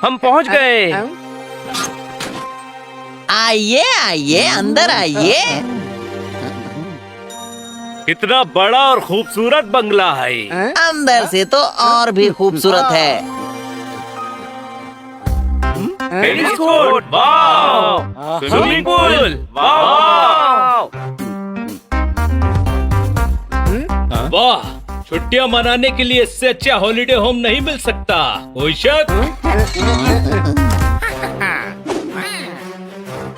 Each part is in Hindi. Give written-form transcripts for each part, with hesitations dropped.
हम पहुंच गए। आइए आइए, अंदर आइए। कितना बड़ा और खूबसूरत बंगला है। अंदर से तो और भी खूबसूरत है। टेनिस कोर्ट, वाव! स्विमिंग पूल, वाव! वाह! छुट्टियां मनाने के लिए इससे अच्छा हॉलिडे होम नहीं मिल सकता। कोई शक?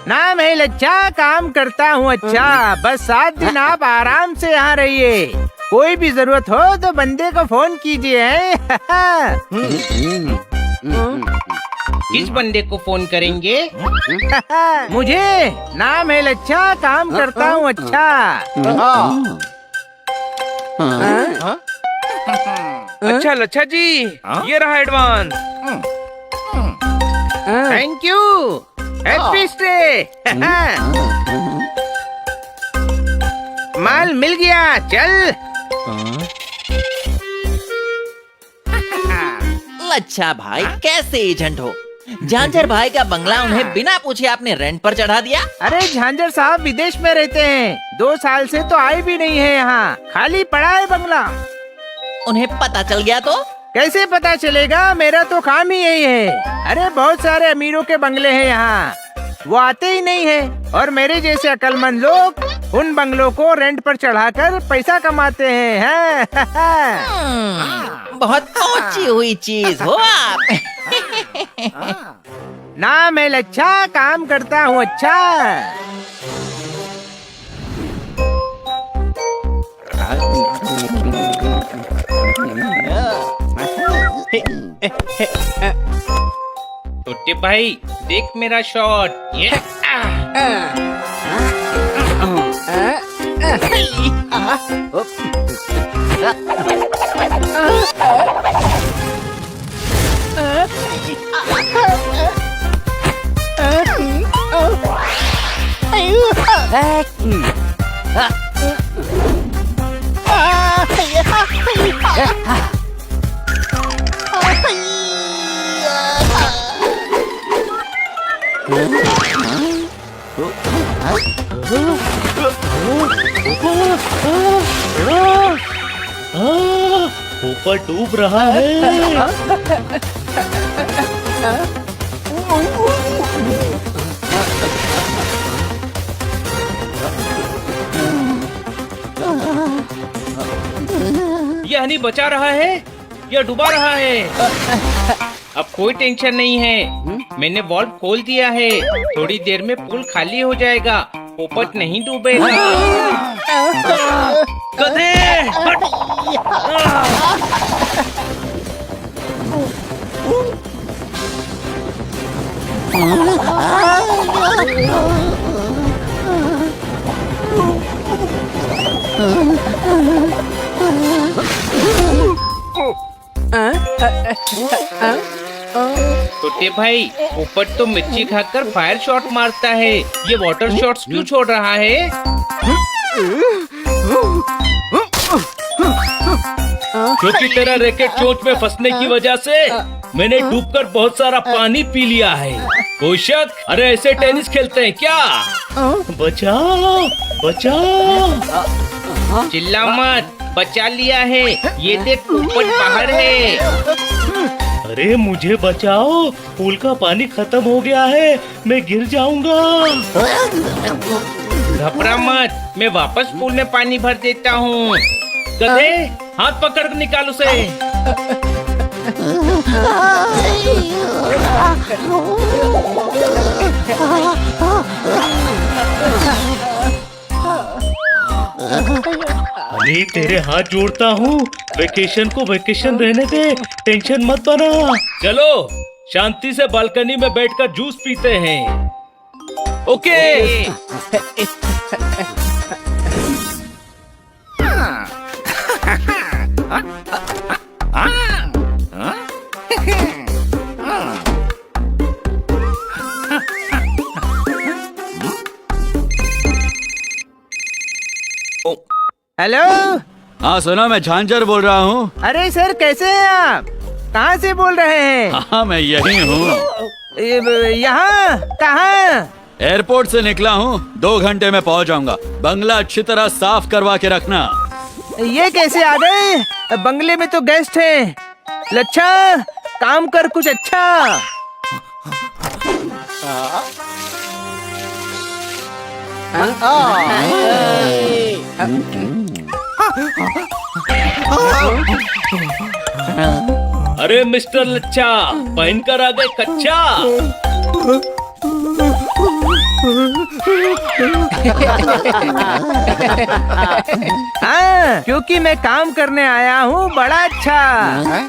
नाम है लच्छा, काम करता हूँ अच्छा। बस 7 दिन आप आराम से यहाँ रहिए। कोई भी जरूरत हो तो बंदे को फोन कीजिए। किस बंदे को फोन करेंगे? मुझे। नाम है लच्छा, काम करता हूँ अच्छा। अच्छा लच्छा जी, ये रहा advance. Thank you. Happy stay. माल मिल गया, चल। लच्छा भाई कैसे एजेंट हो? झांझर भाई का बंगला उन्हें बिना पूछे आपने रेंट पर चढ़ा दिया। अरे झांझर साहब विदेश में रहते हैं, 2 साल से तो आए भी नहीं है यहाँ। खाली पड़ा है बंगला। उन्हें पता चल गया तो? कैसे पता चलेगा, मेरा तो काम ही यही है। अरे बहुत सारे अमीरों के बंगले हैं यहाँ, वो आते ही नहीं है। और मेरे जैसे अक्लमंद लोग उन बंगलों को रेंट पर चढ़ाकर पैसा कमाते हैं। बहुत पहुंची हुई चीज हो आप। नाम है लच्छा, काम करता हूँ अच्छा। छोटे भाई देख मेरा शॉट। ये ऊपर डूब रहा है। यह नहीं बचा रहा है, यह डुबा रहा है। अब कोई टेंशन नहीं है, मैंने वॉल्व खोल दिया है। थोड़ी देर में पूल खाली हो जाएगा, पोपट नहीं डूबेगा। गधे! हट! छोटे भाई, पोपट तो मिर्ची खाकर फायर शॉट मारता है, ये वाटर शॉट्स क्यों छोड़ रहा है? क्योंकि तेरा रैकेट चोंच में फंसने की वजह से मैंने डूबकर बहुत सारा पानी पी लिया है। कोई शक? अरे ऐसे टेनिस खेलते हैं क्या? बचाओ, बचाओ! चिल्ला मत, बचा लिया है। ये देख पोपट बाहर है। अरे मुझे बचाओ, पूल का पानी खत्म हो गया है, मैं गिर जाऊंगा। घबरा मत, मैं वापस पूल में पानी भर देता हूँ। गधे, हाथ पकड़ कर निकाल उसे। अरे तेरे हाथ जोड़ता हूँ, वेकेशन को वेकेशन रहने दे, टेंशन मत बना। चलो शांति से बालकनी में बैठकर जूस पीते हैं। ओके। हेलो। हाँ सुनो, मैं झांझर बोल रहा हूँ। अरे सर कैसे हैं आप? कहाँ से बोल रहे हैं? हाँ मैं यही हूँ। यहाँ कहाँ? एयरपोर्ट से निकला हूँ, 2 घंटे में पहुँच जाऊंगा। बंगला अच्छी तरह साफ करवा के रखना। ये कैसे आ गए? बंगले में तो गेस्ट हैं। लच्छा काम कर कुछ अच्छा। अरे मिस्टर लच्छा, पहनकर आ गए कच्चा। हाँ, क्योंकि मैं काम करने आया हूँ बड़ा अच्छा।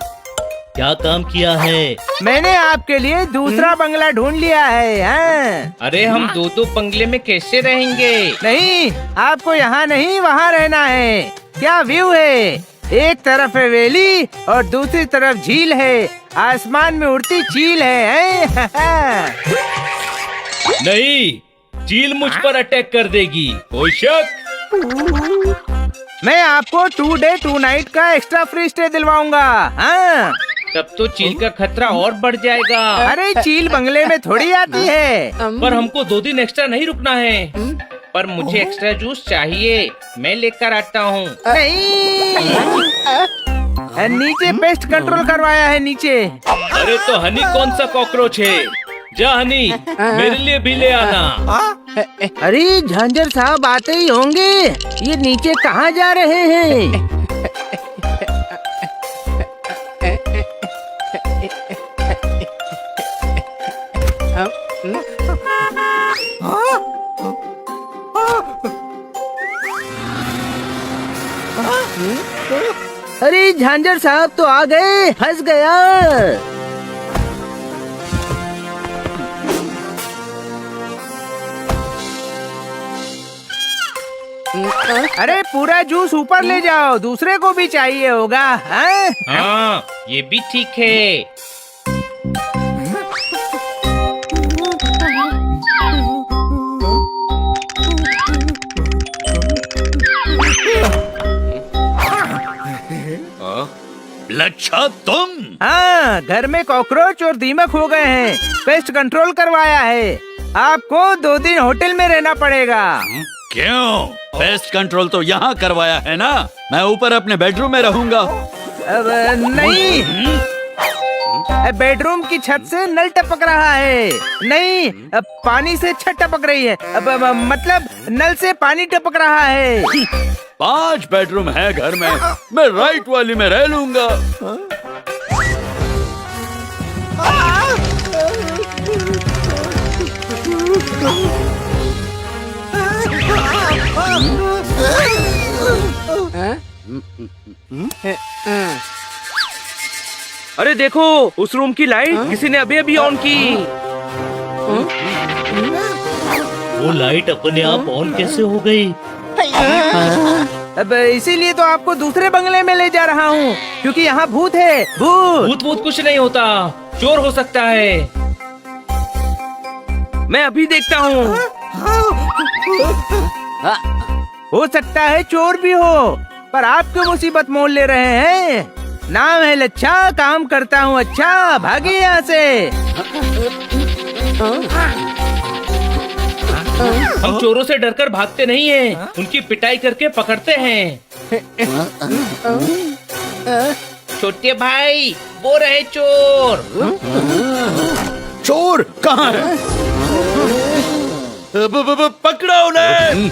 क्या काम किया है? मैंने आपके लिए दूसरा बंगला ढूंढ लिया है। हाँ। अरे हम दो बंगले में कैसे रहेंगे? नहीं, आपको यहाँ नहीं वहाँ रहना है। क्या व्यू है! एक तरफ है वेली और दूसरी तरफ झील है। आसमान में उड़ती चील है। नहीं, चील मुझ पर अटैक कर देगी, कोई शक? मैं आपको 2 डे 2 नाइट का एक्स्ट्रा फ्री स्टे दिलवाऊंगा। हाँ। तब तो चील का खतरा और बढ़ जाएगा। अरे चील बंगले में थोड़ी आती है। पर हमको 2 दिन एक्स्ट्रा नहीं रुकना है। पर मुझे एक्स्ट्रा जूस चाहिए, मैं लेकर आता हूँ। नहीं, नीचे पेस्ट कंट्रोल करवाया है नीचे। अरे तो हनी कौन सा कॉकरोच है? जा हनी, मेरे लिए भी ले आना। अरे झांझर साहब आते ही होंगे। ये नीचे कहाँ जा रहे हैं? अरे झांझर साहब तो आ गए, फंस गया। अरे पूरा जूस ऊपर ले जाओ, दूसरे को भी चाहिए होगा। हाँ? हाँ, ये भी ठीक है। लच्छा तुम? हाँ, घर में कॉकरोच और दीमक हो गए हैं। पेस्ट कंट्रोल करवाया है। आपको 2 दिन होटल में रहना पड़ेगा। क्यों? पेस्ट कंट्रोल तो यहाँ करवाया है ना। मैं ऊपर अपने बेडरूम में रहूंगा। अब नहीं, बेडरूम की छत से नल टपक रहा है। नहीं, अब पानी से छत टपक रही है। अब मतलब नल से पानी टपक रहा है। 5 बेडरूम है घर में, मैं राइट वाली में रह लूंगा। अरे देखो, उस रूम की लाइट किसी ने अभी अभी ऑन की। वो लाइट अपने आप ऑन कैसे हो गई? अब इसीलिए तो आपको दूसरे बंगले में ले जा रहा हूँ, क्योंकि यहाँ भूत है। भूत भूत कुछ नहीं होता, चोर हो सकता है। मैं अभी देखता हूँ। हो सकता है चोर भी हो, पर आप क्यों मुसीबत मोल ले रहे हैं? नाम है लच्छा, काम करता हूँ अच्छा। भागिए यहाँ से। हम चोरों से डरकर भागते नहीं हैं, उनकी पिटाई करके पकड़ते हैं। छोटे भाई, वो रहे चोर। चोर कहाँ है? पकड़ो उन्हें।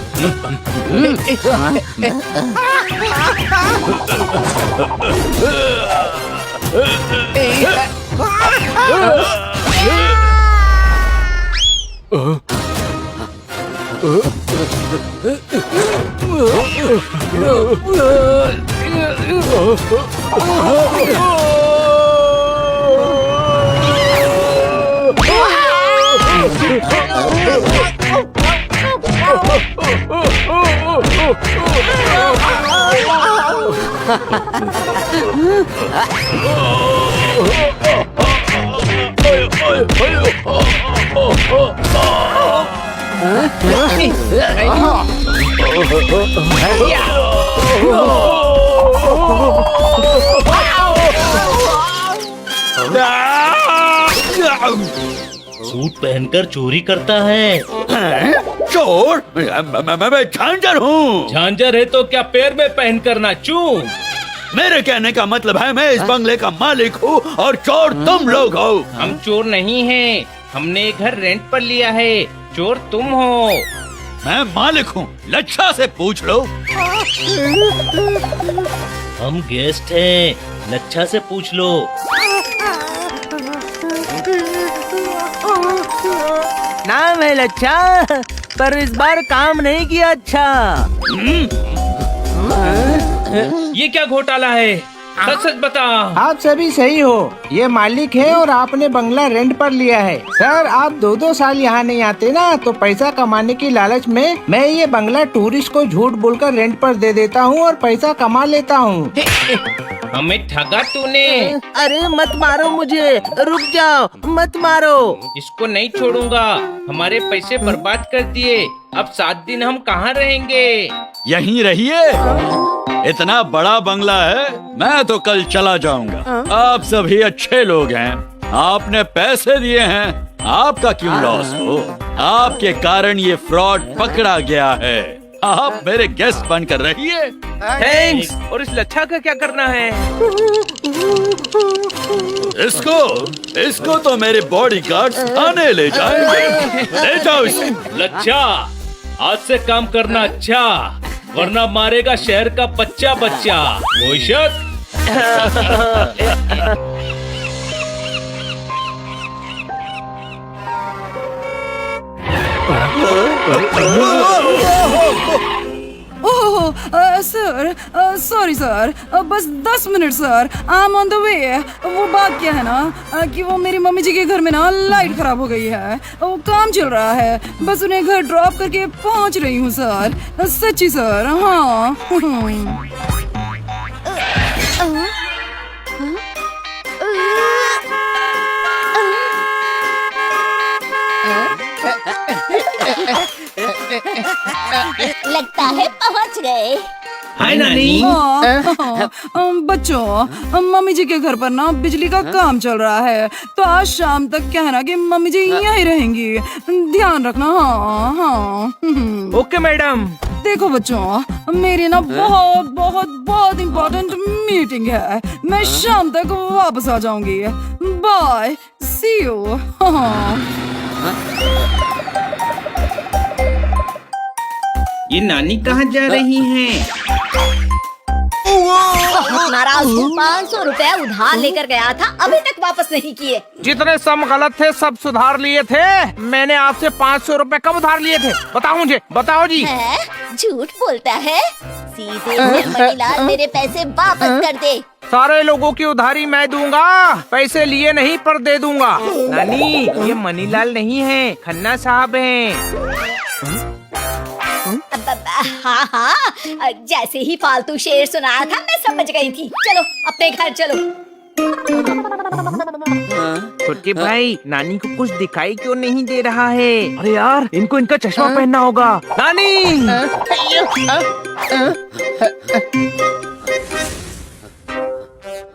सूट पहनकर चोरी करता है। चोर? मैं झांझर हूँ। झांझर है तो क्या पैर में पहन कर नाचूं? मेरे कहने का मतलब है मैं इस बंगले का मालिक हूँ और चोर तुम लोग हो। हम चोर नहीं हैं, हमने ये घर रेंट पर लिया है, चोर तुम हो। मैं मालिक हूँ, लच्छा से पूछ लो। हम गेस्ट हैं, लच्छा से पूछ लो। नाम है लच्छा, पर इस बार काम नहीं किया अच्छा। ये क्या घोटाला है? सच सच बता। आप सभी सही हो, ये मालिक है और आपने बंगला रेंट पर लिया है। सर आप 2-2 साल यहाँ नहीं आते ना, तो पैसा कमाने की लालच में मैं ये बंगला टूरिस्ट को झूठ बोलकर रेंट पर दे देता हूँ और पैसा कमा लेता हूँ। हमें ठगा तूने। अरे मत मारो मुझे, रुक जाओ, मत मारो। इसको नहीं छोड़ूंगा, हमारे पैसे बर्बाद कर दिए। अब 7 दिन हम कहाँ रहेंगे? यहीं रहिए, इतना बड़ा बंगला है, मैं तो कल चला जाऊंगा। आप सभी अच्छे लोग हैं, आपने पैसे दिए हैं, आपका क्यों लॉस हो? आपके कारण ये फ्रॉड पकड़ा गया है। आप मेरे गेस्ट बनकर रहिए। थैंक्स। और इस लच्छा का क्या करना है? इसको तो मेरे बॉडीगार्ड्स थाने ले जाएंगे। ले जाओ इसे। लच्छा, आज से काम करना अच्छा, वरना मारेगा शहर का बच्चा बच्चा। कोई शक? ओह सर, सॉरी सर, बस 10 minute sir, I am on the way. वो बात क्या है ना कि वो मेरी मम्मी जी के घर में ना लाइट खराब हो गई है, वो काम चल रहा है, बस उन्हें घर ड्रॉप करके पहुंच रही हूँ सर। सच्ची सर, हाँ। लगता है पहुंच गए। हाय नानी। बच्चों, मम्मी जी के घर पर ना बिजली का काम चल रहा है, तो आज शाम तक क्या है ना कि मम्मी जी यहीं रहेंगी, ध्यान रखना। हाँ हाँ। Okay madam. देखो बच्चों, मेरी ना बहुत बहुत बहुत इम्पोर्टेंट मीटिंग है, मैं शाम तक वापस आ जाऊंगी। Bye, see you. ये नानी कहाँ जा रही हैं? बहुत नाराज हूँ, 500 रुपए उधार लेकर गया था, अभी तक वापस नहीं किए। जितने सम गलत थे सब सुधार लिए थे। मैंने आपसे 500 रुपए कब उधार लिए थे? बताओ मुझे, बताओ जी। है? झूठ बोलता है, सीधे से मणिलाल मेरे पैसे वापस कर दे। सारे लोगों की उधारी मैं दूंगा, पैसे लिए नहीं पर दे दूंगा। नानी, ये मनीलाल नहीं है, खन्ना साहब हैं। हाँ हाँ, जैसे ही फालतू शेर सुनाया था मैं समझ गई थी। चलो अपने घर चलो। छोटे भाई, नानी को कुछ दिखाई क्यों नहीं दे रहा है? अरे यार, इनको इनका चश्मा पहनना होगा। नानी,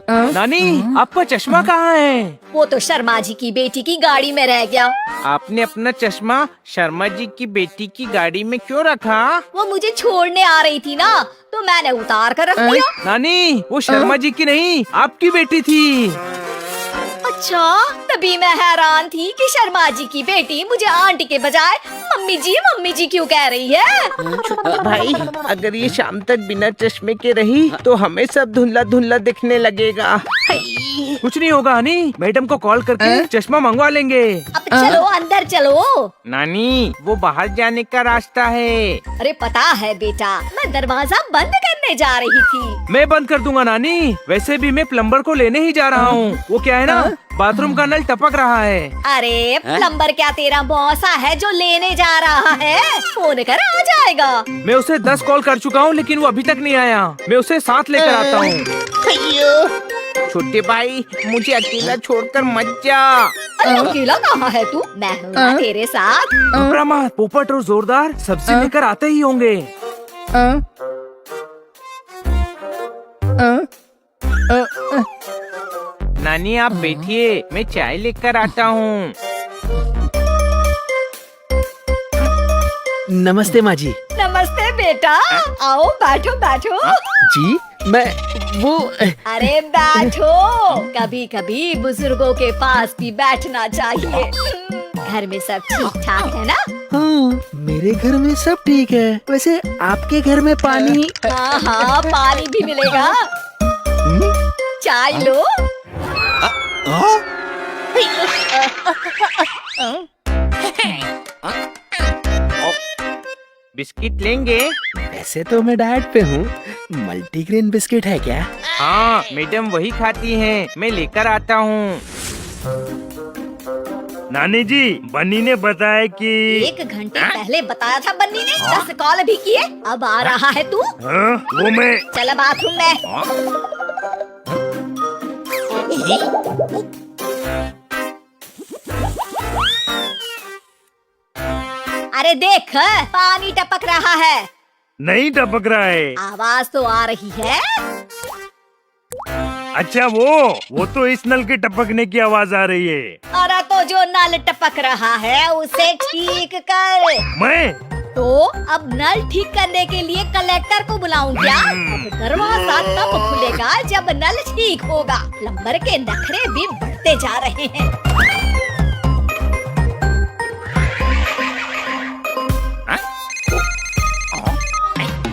नानी, आपका चश्मा कहाँ है? वो तो शर्मा जी की बेटी की गाड़ी में रह गया। आपने अपना चश्मा शर्मा जी की बेटी की गाड़ी में क्यों रखा? वो मुझे छोड़ने आ रही थी ना, तो मैंने उतार कर रख दिया। नानी, वो शर्मा जी की नहीं, आपकी बेटी थी। अच्छा, तभी मैं हैरान थी कि शर्मा जी की बेटी मुझे आंटी के बजाय मम्मी जी क्यों कह रही है। भाई, अगर ये शाम तक बिना चश्मे के रही तो हमें सब धुंधला धुंधला दिखने लगेगा। कुछ नहीं होगा हनी, मैडम को कॉल करके चश्मा मंगवा लेंगे। अब चलो अंदर चलो। नानी, वो बाहर जाने का रास्ता है। अरे पता है बेटा, मैं दरवाजा बंद करने जा रही थी। मैं बंद कर दूंगा नानी, वैसे भी मैं प्लम्बर को लेने ही जा रहा हूँ। वो क्या है ना, बाथरूम का नल टपक रहा है। अरे प्लम्बर क्या तेरा मौसा है जो लेने जा रहा है? फोन कर आ जाएगा। मैं उसे 10 कॉल कर चुका हूँ, लेकिन वो अभी तक नहीं आया। मैं उसे साथ लेकर आता हूँ। छोटे भाई, मुझे अकेला छोड़कर मत जा। अरे अकेला कहाँ है तू? मैं हूँ ना तेरे साथ। घबरा मत, पोपट और जोरदार सब्जी लेकर आते ही होंगे। नानी आप बैठिए, मैं चाय लेकर आता हूँ। नमस्ते माँ जी। नमस्ते बेटा, आओ बैठो बैठो। जी मैं वो अरे बैठो, कभी कभी बुजुर्गों के पास भी बैठना चाहिए। घर में सब ठीक ठाक है ना? हाँ मेरे घर में सब ठीक है। वैसे आपके घर में पानी? हाँ हाँ, पानी भी मिलेगा। चाय लो। बिस्किट लेंगे? वैसे तो मैं डाइट पे हूँ। मल्टीग्रेन बिस्किट है क्या? हाँ मैडम वही खाती हैं, मैं लेकर आता हूँ। नानी जी, बन्नी ने बताया कि 1 घंटे पहले बताया था बन्नी ने, 10 कॉल भी किए। अब आ रहा है तू? हाँ, वो मैं चल बाथरूम में। अरे देख, पानी टपक रहा है। नहीं टपक रहा है। आवाज तो आ रही है। अच्छा वो तो इस नल के टपकने की आवाज आ रही है। अरे तो जो नल टपक रहा है उसे ठीक कर। मैं तो अब नल ठीक करने के लिए कलेक्टर को बुलाऊं क्या? अब दरवाजा तब खुलेगा जब नल ठीक होगा। प्लम्बर के नखरे भी बढ़ते जा रहे हैं।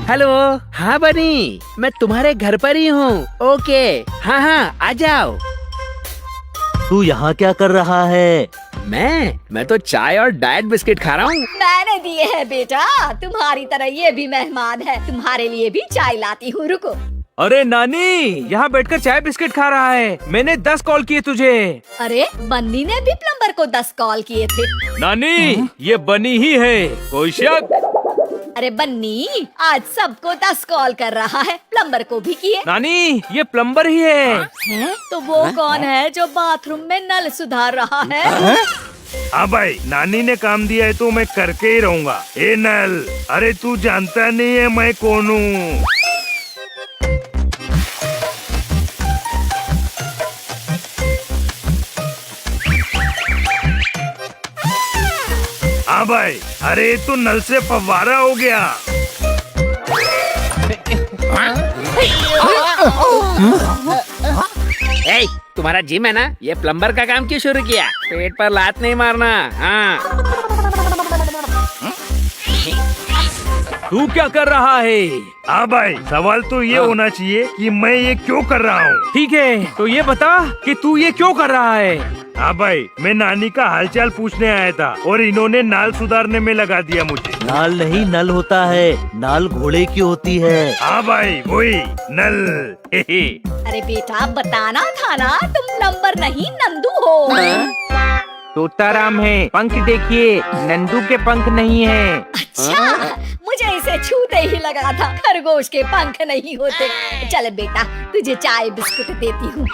हेलो। हाँ बनी, मैं तुम्हारे घर पर ही हूँ। ओके हाँ हाँ आ जाओ। तू यहाँ क्या कर रहा है? मैं तो चाय और डाइट बिस्किट खा रहा हूँ। मैंने दिए हैं बेटा, तुम्हारी तरह ये भी मेहमान है। तुम्हारे लिए भी चाय लाती हूँ, रुको। अरे नानी, यहाँ बैठकर चाय बिस्किट खा रहा है। मैंने 10 कॉल किए तुझे। अरे बन्नी ने भी प्लम्बर को 10 कॉल किए थे। नानी ये बनी ही है, कोई शक? अरे बन्नी आज सबको 10 कॉल कर रहा है, प्लम्बर को भी किए। नानी ये प्लम्बर ही है। हैं? तो वो कौन है जो बाथरूम में नल सुधार रहा है? हाँ भाई, नानी ने काम दिया है तो मैं करके ही रहूँगा। ए नल, अरे तू जानता नहीं है मैं कौन हूँ? हाँ भाई, अरे तो नल से फव्वारा हो गया। ए, तुम्हारा जिम है ना? ये प्लम्बर का काम क्यों शुरू किया? पेट पर लात नहीं मारना। हाँ तू क्या कर रहा है? हाँ भाई, सवाल तो ये होना चाहिए कि मैं ये क्यों कर रहा हूँ। ठीक है तो ये बता कि तू ये क्यों कर रहा है? हाँ भाई, मैं नानी का हालचाल पूछने आया था और इन्होंने नाल सुधारने में लगा दिया मुझे। नाल नहीं नल होता है, नाल घोड़े की होती है। हाँ भाई वही नल। अरे बेटा बताना था ना, तुम प्लम्बर नहीं नंदू हो। तोताराम है, पंख देखिए, नंदू के पंख नहीं है। अच्छा, मुझे इसे छूते ही लगा था खरगोश के पंख नहीं होते। चल बेटा तुझे चाय बिस्कुट देती हूँ।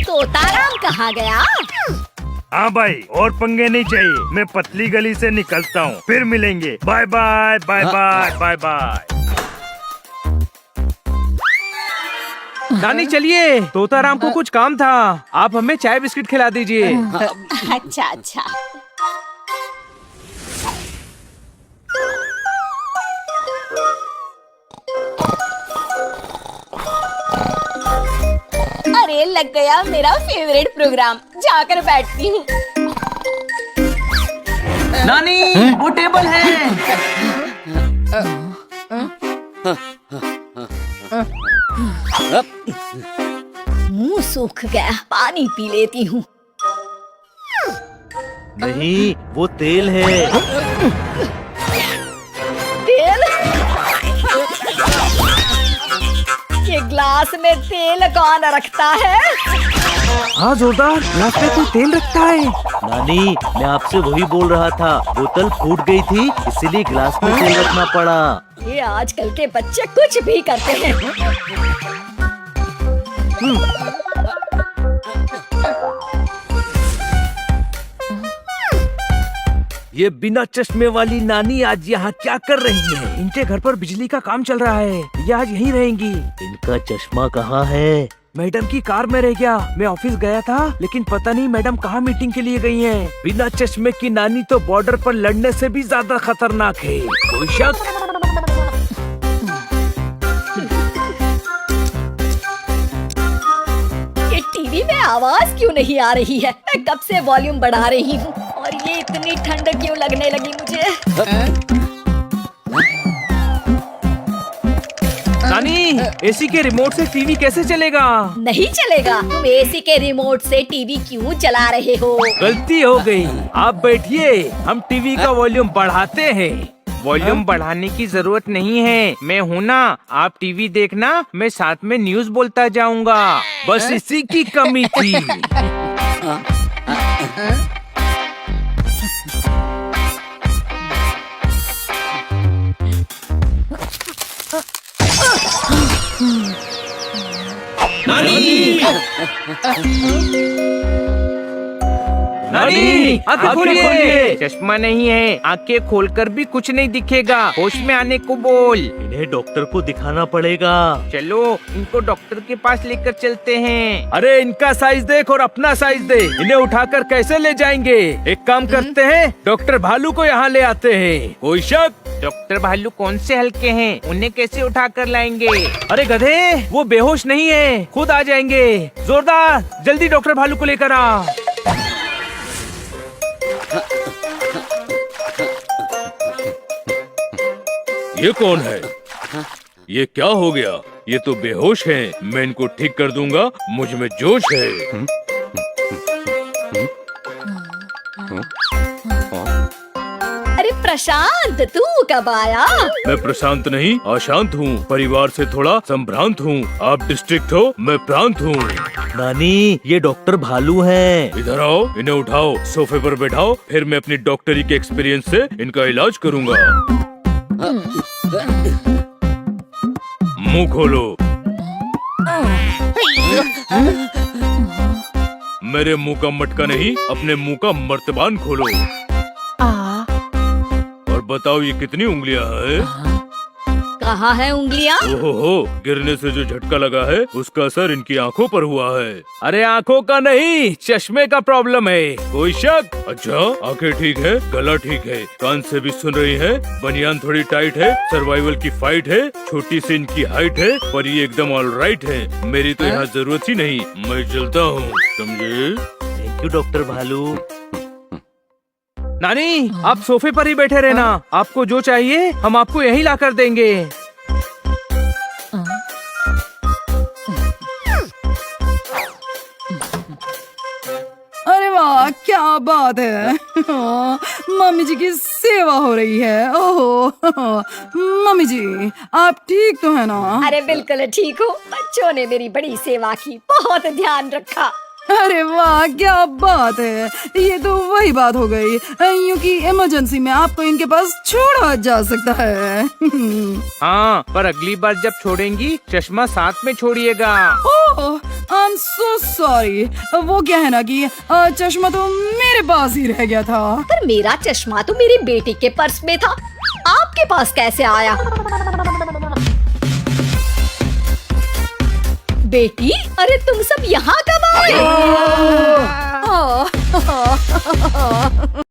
तोताराम कहाँ गया? हाँ भाई, और पंगे नहीं चाहिए, मैं पतली गली से निकलता हूँ, फिर मिलेंगे। Bye bye bye bye bye bye. नानी चलिए, तोताराम को कुछ काम था, आप हमें चाय बिस्किट खिला दीजिए। अच्छा अच्छा। अरे लग गया मेरा फेवरेट प्रोग्राम, जाकर बैठती हूँ। नानी वो टेबल है। मुंह सूख गया, पानी पी लेती हूँ। नहीं वो तेल है। तेल? ये ग्लास में तेल कौन रखता है? हाँ जोरदार, ग्लास में तू तेल रखता है। नानी मैं आपसे वही बोल रहा था, बोतल फूट गई थी इसीलिए ग्लास में तेल रखना पड़ा। ये आजकल के बच्चे कुछ भी करते हैं। ये बिना चश्मे वाली नानी आज यहाँ क्या कर रही है? इनके घर पर बिजली का काम चल रहा है, ये आज यहीं रहेंगी। इनका चश्मा कहाँ है? मैडम की कार में रह गया। मैं ऑफिस गया था लेकिन पता नहीं मैडम कहाँ मीटिंग के लिए गई हैं। बिना चश्मे की नानी तो बॉर्डर पर लड़ने से भी ज्यादा खतरनाक है। कोई शक? ये टीवी में आवाज क्यों नहीं आ रही है? मैं कब से वॉल्यूम बढ़ा रही हूँ और ये इतनी ठंड क्यों लगने लगी मुझे? नानी, एसी के रिमोट से टीवी कैसे चलेगा? नहीं चलेगा। तुम एसी के रिमोट से टीवी क्यों चला रहे हो? गलती हो गई। आप बैठिए, हम टीवी का वॉल्यूम बढ़ाते हैं। वॉल्यूम बढ़ाने की जरूरत नहीं है, मैं हूँ ना। आप टीवी देखना, मैं साथ में न्यूज बोलता जाऊंगा। बस इसी की कमी थी। नानी, आंखें खोलिए। चश्मा नहीं है, आंखें खोलकर भी कुछ नहीं दिखेगा। होश में आने को बोल। इन्हें डॉक्टर को दिखाना पड़ेगा। चलो इनको डॉक्टर के पास लेकर चलते हैं। अरे इनका साइज देख और अपना साइज दे। इन्हें उठाकर कैसे ले जाएंगे? एक काम करते हैं, डॉक्टर भालू को यहाँ ले आते हैं। कोई शक? डॉक्टर भालू कौन से हल्के हैं, उन्हें कैसे उठा कर लाएंगे? अरे गधे, वो बेहोश नहीं है, खुद आ जाएंगे। जोरदार, जल्दी डॉक्टर भालू को लेकर आ। ये कौन है? ये क्या हो गया? ये तो बेहोश हैं। मैं इनको ठीक कर दूंगा, मुझ में जोश है। अरे प्रशांत, तू कब आया? मैं प्रशांत नहीं, अशांत हूँ। परिवार से थोड़ा संभ्रांत हूँ। आप डिस्ट्रिक्ट हो, मैं प्रांत हूँ। नानी, ये डॉक्टर भालू हैं। इधर आओ, इन्हें उठाओ, सोफे पर बैठाओ, फिर मैं अपनी डॉक्टरी के एक्सपीरियंस से इनका इलाज करूँगा। मुंह खोलो। मेरे मुंह का मटका नहीं, अपने मुंह का मर्तबान खोलो। और बताओ ये कितनी उंगलियां हैं? कहाँ है उंगलियाँ? ओहो, गिरने से जो झटका लगा है उसका असर इनकी आंखों पर हुआ है। अरे आंखों का नहीं, चश्मे का प्रॉब्लम है। कोई शक? अच्छा, आंखें ठीक है, गला ठीक है, कान से भी सुन रही है, बनियान थोड़ी टाइट है, सर्वाइवल की फाइट है, छोटी सी इनकी हाइट है, पर ये एकदम ऑल राइट है। मेरी तो यहाँ जरूरत ही नहीं, मैं चलता हूँ, समझे? थैंक यू डॉक्टर भालू। नानी, आप सोफे पर ही बैठे रहना। आपको जो चाहिए हम आपको यहीं ला कर देंगे। अरे वाह, क्या बात है। मम्मी जी की सेवा हो रही है। ओहो, मम्मी जी आप ठीक तो है ना? अरे बिल्कुल ठीक हूँ। बच्चों ने मेरी बड़ी सेवा की, बहुत ध्यान रखा। अरे वाह, क्या बात है। ये तो वही बात हो गई, यूं कि इमरजेंसी में आपको इनके पास छोड़ा जा सकता है। हाँ, पर अगली बार जब छोड़ेंगी चश्मा साथ में छोड़िएगा। ओह, आई एम सो सॉरी। वो क्या है ना कि चश्मा तो मेरे पास ही रह गया था। पर मेरा चश्मा तो मेरी बेटी के पर्स में था, आपके पास कैसे आया? बेटी, अरे तुम सब यहाँ कब आए?